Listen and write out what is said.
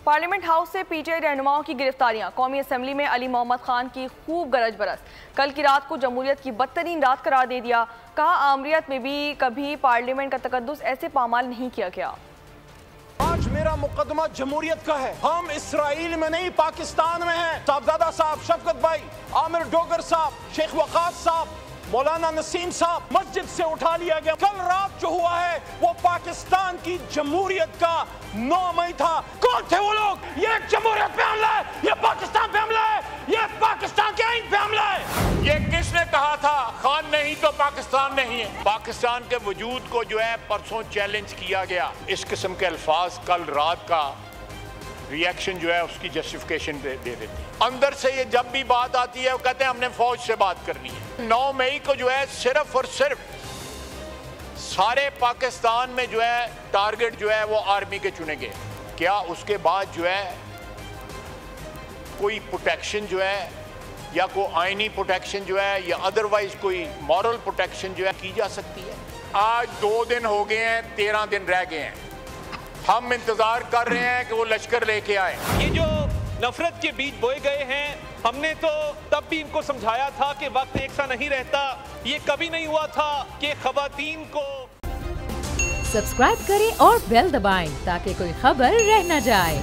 Parliament house سے P T I رہنماؤں کی گرفتاریاں، قومی اسمبلی میں علی محمد خان کی خوب گرج برس، کل کی رات کو جمہوریت کی بدترین رات قرار دے دیا، کہا آمریت میں بھی کبھی پارلیمنٹ کا تقدس ایسے پامال نہیں کیا گیا۔ آج میرا مقدمہ جمہوریت کا ہے، ہم اسرائیل میں نہیں پاکستان میں ہیں۔ صاحبزادہ صاحب، شفقت بھائی، عامر ڈوگر صاحب، شیخ وقاص صاحب، مولانا نسیم صاحب مسجد سے اٹھا لیا گیا۔ کل رات جو ہوا ہے وہ پاکستان کی جمہوریت کا 9 مئی تھا۔ کون تھے وہ لوگ؟ یہ جمہوریت پہ حملہ ہے، یہ پاکستان پہ حملہ ہے، یہ پاکستان کے آئین پہ حملہ ہے۔ یہ کس نے کہا تھا خان نہیں تو پاکستان نہیں ہے؟ پاکستان کے وجود کو جو ہے پرسوں چیلنج کیا گیا۔ اس قسم کے الفاظ کل رات کا ریاکشن جو ہے اس کی جسٹیفیکیشن دے دیتی ہے۔ اندر سے یہ جب بھی بات آتی ہے وہ کہتے ہیں ہم نے فوج سے بات کرنی ہے۔ 9 مئی کو جو ہے صرف اور صرف سارے پاکستان میں جو ہے ٹارگٹ جو ہے وہ آرمی کے چنے گئے۔ کیا اس کے بعد جو ہے کوئی پروٹیکشن جو ہے یا کوئی آئینی پروٹیکشن جو ہے یا ادروائز کوئی مورل پروٹیکشن جو ہے کی جا سکتی ہے؟ آج 2 دن ہو گئے ہیں، 13 دن رہ گئے ہیں، ہم انتظار کر رہے ہیں کہ وہ لشکر لے کے آئے۔ یہ جو نفرت کے بیج بوئے گئے ہیں، ہم نے تو تب بھی ان کو سمجھایا تھا کہ وقت ایک سا نہیں رہتا۔ یہ کبھی نہیں ہوا تھا کہ خواتین کو سبسکرائب کریں اور بیل دبائیں تاکہ کوئی خبر رہ نہ جائے۔